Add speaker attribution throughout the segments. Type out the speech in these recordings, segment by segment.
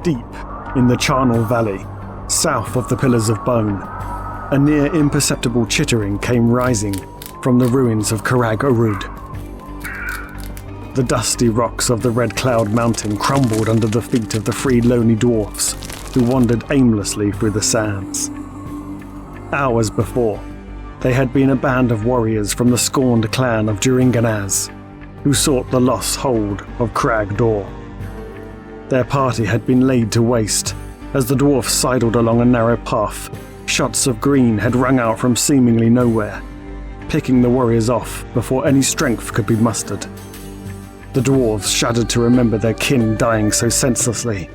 Speaker 1: Deep in the charnel valley, south of the Pillars of Bone, a near imperceptible chittering came rising from the ruins of Karag Arud. The dusty rocks of the Red Cloud Mountain crumbled under the feet of the three lonely dwarfs who wandered aimlessly through the sands. Hours before, they had been a band of warriors from the scorned clan of Duringanaz, who sought the lost hold of Crag Dor. Their party had been laid to waste as the dwarfs sidled along a narrow path. Shots of green had rung out from seemingly nowhere, picking the warriors off before any strength could be mustered. The dwarves shuddered to remember their kin dying so senselessly.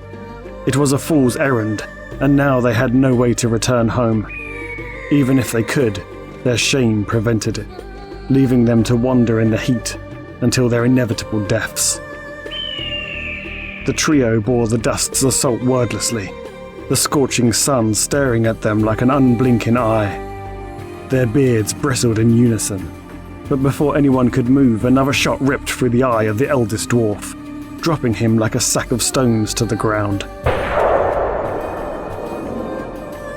Speaker 1: It was a fool's errand, and now they had no way to return home. Even if they could, their shame prevented it, leaving them to wander in the heat until their inevitable deaths. The trio bore the dust's assault wordlessly, the scorching sun staring at them like an unblinking eye. Their beards bristled in unison, but before anyone could move, another shot ripped through the eye of the eldest dwarf, dropping him like a sack of stones to the ground.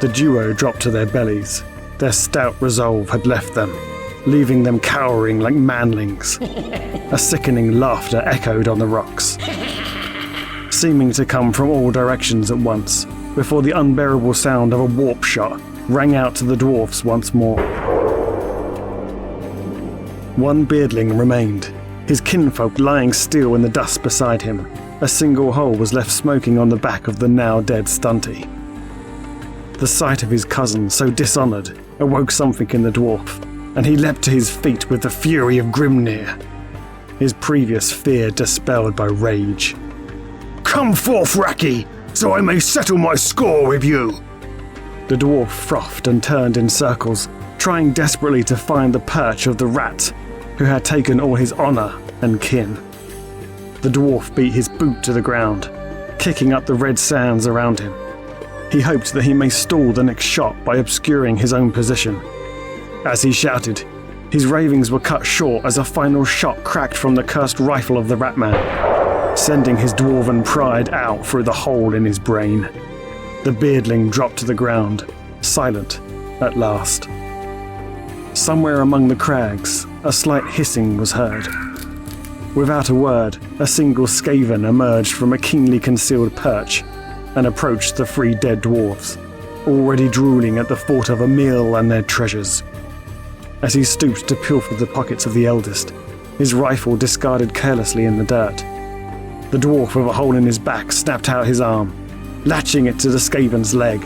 Speaker 1: The duo dropped to their bellies. Their stout resolve had left them, leaving them cowering like manlings. A sickening laughter echoed on the rocks, seeming to come from all directions at once, before the unbearable sound of a warp shot rang out to the dwarfs once more. One beardling remained, his kinfolk lying still in the dust beside him. A single hole was left smoking on the back of the now dead stunty. The sight of his cousin, so dishonoured, awoke something in the dwarf, and he leapt to his feet with the fury of Grimnir, his previous fear dispelled by rage. "Come forth, Raki, so I may settle my score with you!" The dwarf frothed and turned in circles, trying desperately to find the perch of the rat who had taken all his honour and kin. The dwarf beat his boot to the ground, kicking up the red sands around him. He hoped that he may stall the next shot by obscuring his own position. As he shouted, his ravings were cut short as a final shot cracked from the cursed rifle of the Ratman, sending his dwarven pride out through the hole in his brain. The beardling dropped to the ground, silent at last. Somewhere among the crags, a slight hissing was heard. Without a word, a single Skaven emerged from a keenly concealed perch and approached the three dead dwarves, already drooling at the thought of a meal and their treasures. As he stooped to pilfer the pockets of the eldest, his rifle discarded carelessly in the dirt. The dwarf with a hole in his back snapped out his arm, latching it to the Skaven's leg.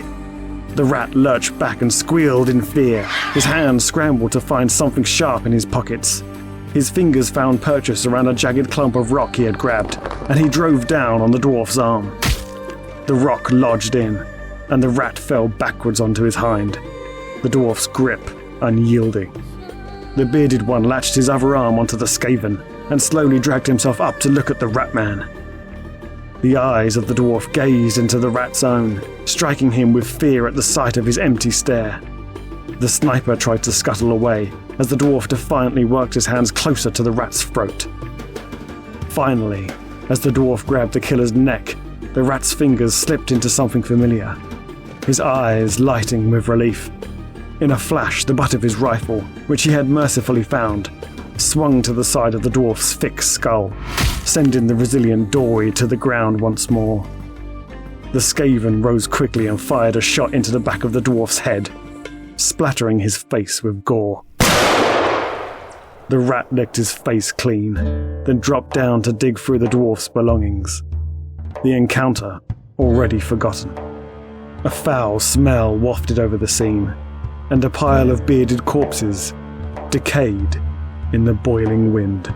Speaker 1: The rat lurched back and squealed in fear. His hands scrambled to find something sharp in his pockets. His fingers found purchase around a jagged clump of rock he had grabbed, and he drove down on the dwarf's arm. The rock lodged in, and the rat fell backwards onto his hind, the dwarf's grip unyielding. The bearded one latched his other arm onto the Skaven and slowly dragged himself up to look at the Ratman. The eyes of the dwarf gazed into the rat's own, striking him with fear at the sight of his empty stare. The sniper tried to scuttle away as the dwarf defiantly worked his hands closer to the rat's throat. Finally, as the dwarf grabbed the killer's neck, the rat's fingers slipped into something familiar, his eyes lighting with relief. In a flash, the butt of his rifle, which he had mercifully found, swung to the side of the dwarf's thick skull, sending the resilient dory to the ground once more. The Skaven rose quickly and fired a shot into the back of the dwarf's head, splattering his face with gore. The rat licked his face clean, then dropped down to dig through the dwarf's belongings. The encounter already forgotten. A foul smell wafted over the scene, and a pile of bearded corpses decayed in the boiling wind.